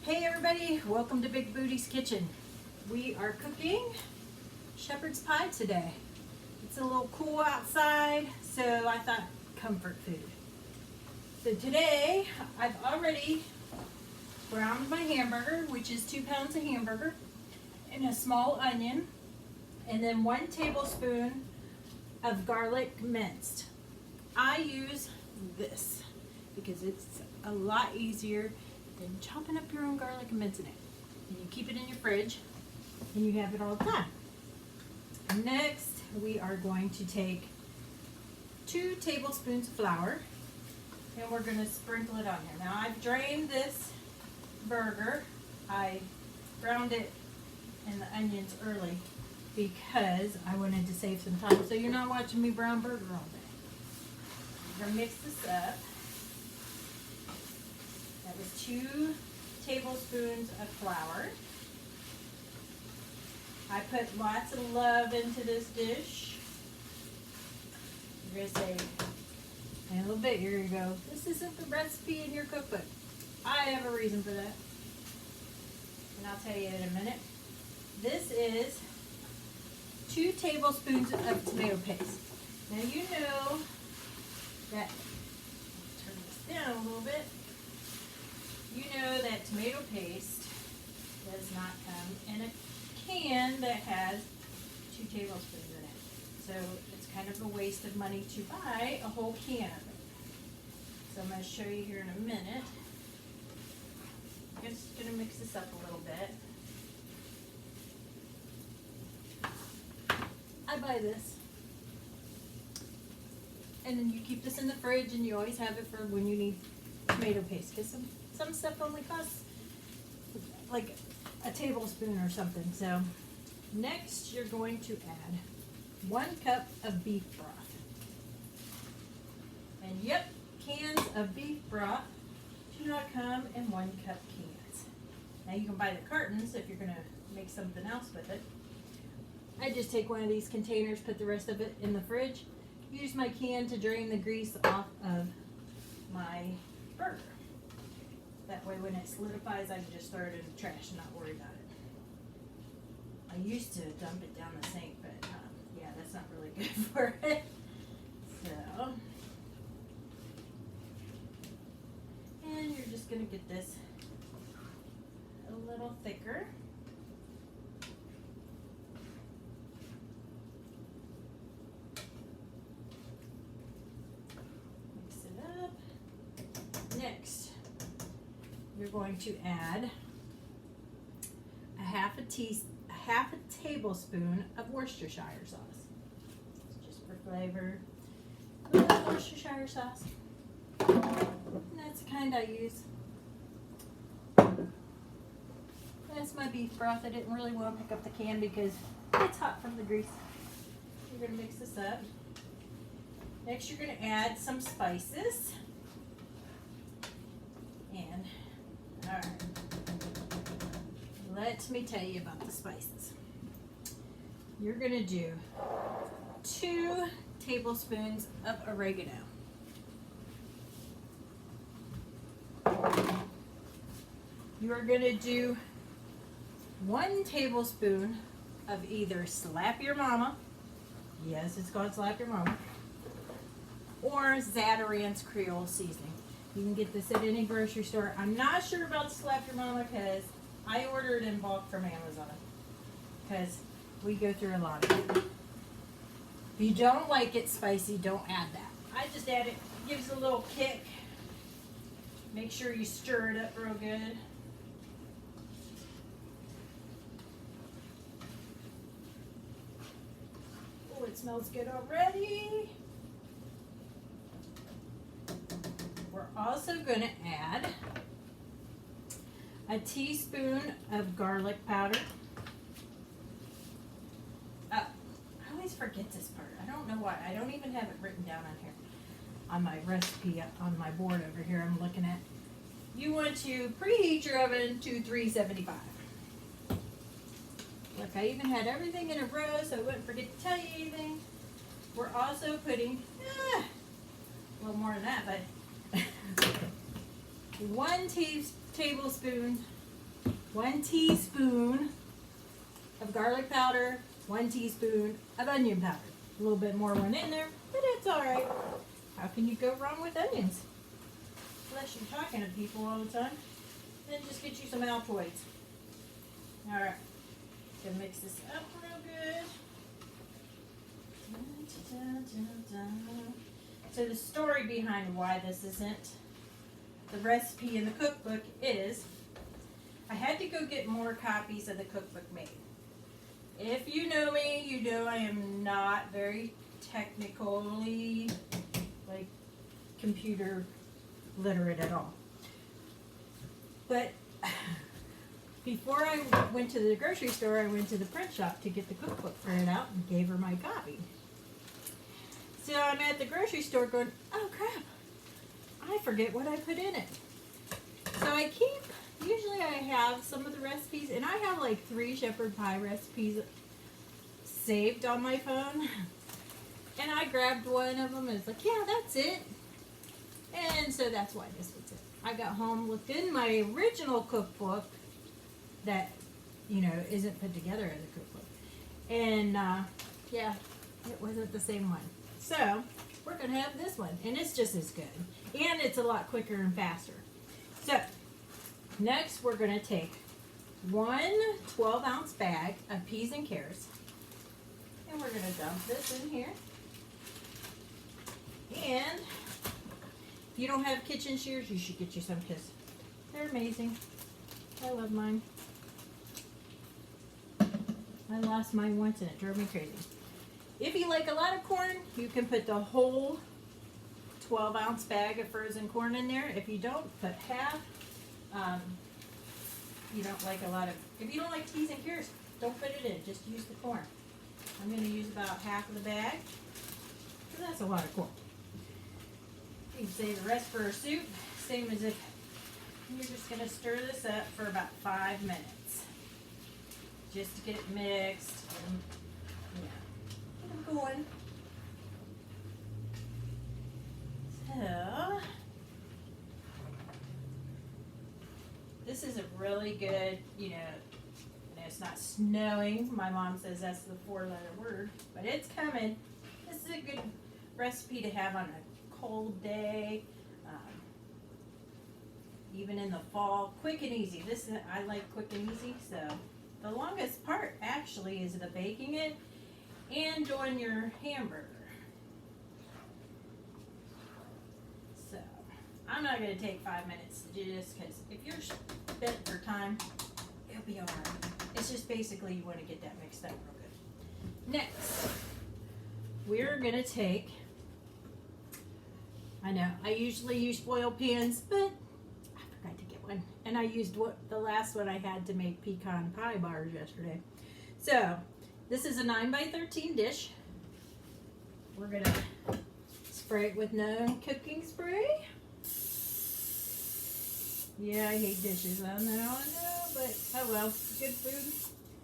Hey everybody, welcome to Big Booty's Kitchen. We are cooking shepherd's pie today. It's a little cool outside, so I thought comfort food. So today, I've already browned my hamburger, which is 2 pounds of hamburger, and a small onion, and then 1 tablespoon of garlic minced. I use this because it's a lot easier than chopping up your own garlic and mincing it. And you keep it in your fridge and you have it all the time. Next, we are going to take 2 tablespoons of flour and we're going to sprinkle it on here. Now I've drained this burger. I browned it and the onions early because I wanted to save some time. So you're not watching me brown burger all day. We're going to mix this up. That was 2 tablespoons of flour. I put lots of love into this dish. You're going to say, and a little bit, here you go. This isn't the recipe in your cookbook. I have a reason for that. And I'll tell you in a minute. This is 2 tablespoons of tomato paste. Now you know that, turn this down a little bit. You know that tomato paste does not come in a can that has 2 tablespoons in it. So it's kind of a waste of money to buy a whole can of it. So I'm going to show you here in a minute. I'm just going to mix this up a little bit. I buy this. And then you keep this in the fridge and you always have it for when you need tomato paste. Because some stuff only costs like a tablespoon or something. So next you're going to add 1 cup of beef broth. And yep, cans of beef broth do not come in 1 cup cans. Now you can buy the cartons if you're going to make something else with it. I just take one of these containers, put the rest of it in the fridge, use my can to drain the grease off of my burger. That way when it solidifies, I can just throw it in the trash and not worry about it. I used to dump it down the sink, but yeah, that's not really good for it. So, and you're just going to get this a little thicker. Mix it up. Next, you're going to add a half a tablespoon of Worcestershire sauce. Just for flavor. Worcestershire sauce. And that's the kind I use. That's my beef broth. I didn't really want to pick up the can because it's hot from the grease. You're going to mix this up. Next you're going to add some spices. And alright, let me tell you about the spices. You're going to do 2 tablespoons of oregano. You are going to do 1 tablespoon of either Slap Your Mama, yes, it's called Slap Your Mama, or zatarains Creole seasoning. You can get this at any grocery store. I'm not sure about Slap Your Mama because I ordered in bulk from Amazon because we go through a lot of it. If you don't like it spicy, don't add that. I just add it. Gives a little kick. Make sure you stir it up real good. Oh, it smells good already. We're also going to add a teaspoon of garlic powder. I always forget this part. I don't know why. I don't even have it written down on here. On my recipe on my board over here I'm looking at. You want to preheat your oven to 375. Look, I even had everything in a row so I wouldn't forget to tell you anything. We're also putting a little more than that, but 1 tablespoon 1 teaspoon of garlic powder, 1 teaspoon of onion powder. A little bit more went in there, but it's all right. How can you go wrong with onions? Unless you're talking to people all the time. Then just get you some Altoids. All right, gonna mix this up real good. So the story behind why this isn't the recipe in the cookbook is I had to go get more copies of the cookbook made. If you know me, you know I am not very technically like computer literate at all. But before I went to the grocery store, I went to the print shop to get the cookbook printed out and gave her my copy. So I'm at the grocery store going, oh crap, I forget what I put in it. So I usually I have some of the recipes, and I have like 3 shepherd pie recipes saved on my phone. And I grabbed one of them and it's like, yeah, that's it. And so that's why this was it. I got home, looked in my original cookbook that, you know, isn't put together as a cookbook. And yeah, it wasn't the same one. So we're going to have this one, and it's just as good. And it's a lot quicker and faster. So next we're going to take 1 12-ounce bag of peas and carrots. And we're going to dump this in here. And if you don't have kitchen shears, you should get you some because they're amazing. I love mine. I lost mine once and it drove me crazy. If you like a lot of corn, you can put the whole 12-ounce bag of frozen corn in there. If you don't, put half. You don't like a lot of, if you don't like peas and carrots, don't put it in. Just use the corn. I'm going to use about half of the bag because that's a lot of corn. You can save the rest for a soup, same as if you're just going to stir this up for about 5 minutes. Just to get it mixed. And, yeah, get them going. So, this is a really good, you know, it's not snowing. My mom says that's the 4-letter word, but it's coming. This is a good recipe to have on a cold day, even in the fall. Quick and easy. This is, I like quick and easy. So the longest part actually is the baking it and doing your hamburger. So I'm not going to take 5 minutes to do this because if you're spent for time, it'll be all right. It's just basically you want to get that mixed up real good. Next, we're going to take, I know I usually use foil pans, but I forgot to get one. And I used the last one I had to make pecan pie bars yesterday. So this is a 9x13 dish. We're going to spray it with no cooking spray. Yeah, I hate dishes. I know, but oh well, good food.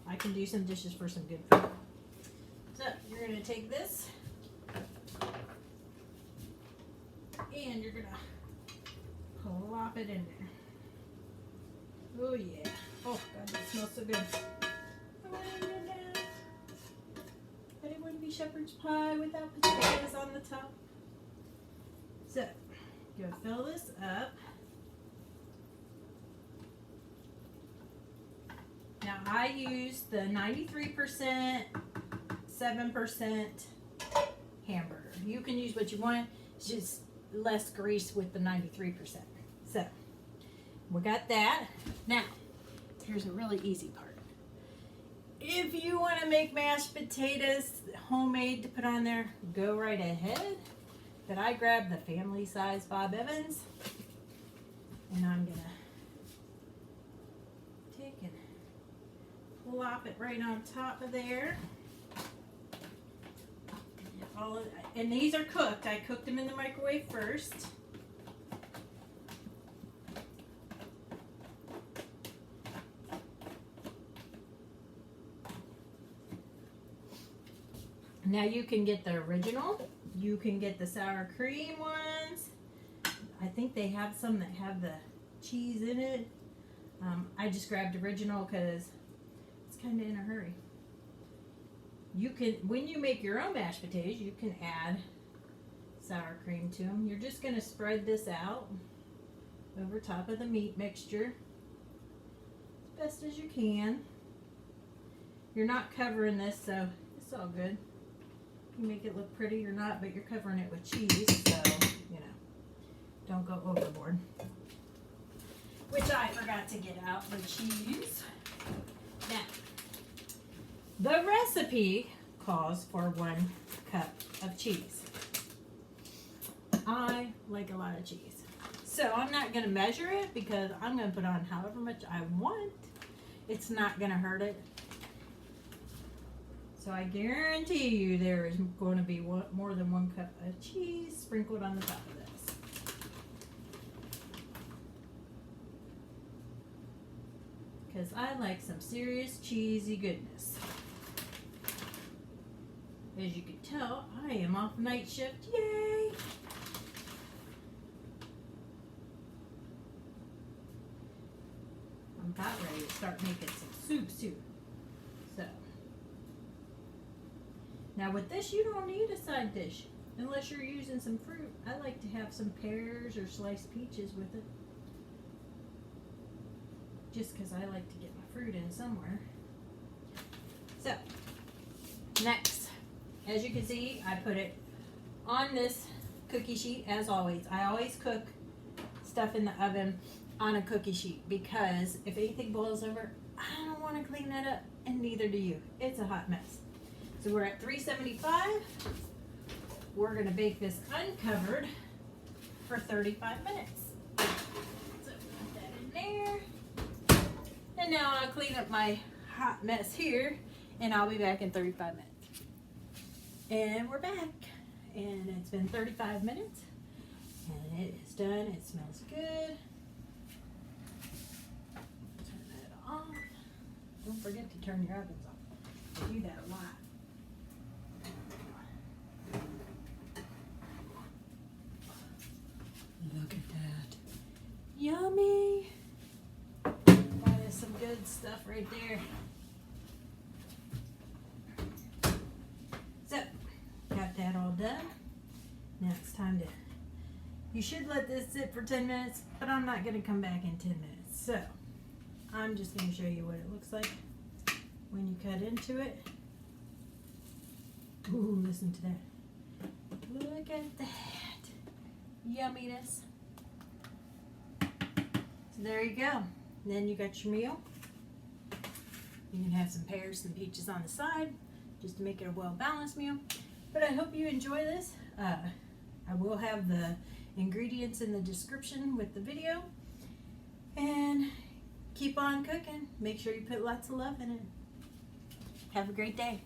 I can do some dishes for some good food. So you're going to take this and you're going to plop it in there. Oh yeah. Oh God, that smells so good. But it wouldn't be shepherd's pie without potatoes on the top. So, go fill this up. Now I use the 93%, 7% hamburger. You can use what you want. It's just less grease with the 93%. So we got that. Now here's a really easy part. If you want to make mashed potatoes homemade to put on there, go right ahead. But I grabbed the family size Bob Evans, and I'm gonna take and plop it right on top of there. And these are cooked. I cooked them in the microwave first. Now you can get the original. You can get the sour cream ones. I think they have some that have the cheese in it. I just grabbed original because it's kind of in a hurry. You can, when you make your own mashed potatoes, you can add sour cream to them. You're just going to spread this out over top of the meat mixture as best as you can. You're not covering this, so it's all good. You make it look pretty or not, but you're covering it with cheese, so, you know, don't go overboard. Which I forgot to get out the cheese. Now, the recipe calls for 1 cup of cheese. I like a lot of cheese. So I'm not going to measure it because I'm going to put on however much I want. It's not going to hurt it. So I guarantee you there is going to be more than 1 cup of cheese sprinkled on the top of this. Because I like some serious cheesy goodness. As you can tell, I am off night shift. Yay! I'm about ready to start making some soup soon. So, now with this, you don't need a side dish unless you're using some fruit. I like to have some pears or sliced peaches with it. Just because I like to get my fruit in somewhere. So, next, as you can see, I put it on this cookie sheet as always. I always cook stuff in the oven on a cookie sheet because if anything boils over, I don't want to clean that up, and neither do you. It's a hot mess. So we're at 375. We're going to bake this uncovered for 35 minutes. So put that in there. And now I'll clean up my hot mess here, and I'll be back in 35 minutes. And we're back. And it's been 35 minutes. And it is done. It smells good. Turn that off. Don't forget to turn your ovens off. I do that a lot. Look at that. Yummy. That is some good stuff right there. So, got that all done. Now it's time to, you should let this sit for 10 minutes, but I'm not going to come back in 10 minutes. So, I'm just going to show you what it looks like when you cut into it. Ooh, listen to that. Look at that. Yumminess. So there you go. And then you got your meal. You can have some pears and peaches on the side just to make it a well-balanced meal. But I hope you enjoy this. I will have the ingredients in the description with the video. And keep on cooking. Make sure you put lots of love in it. Have a great day.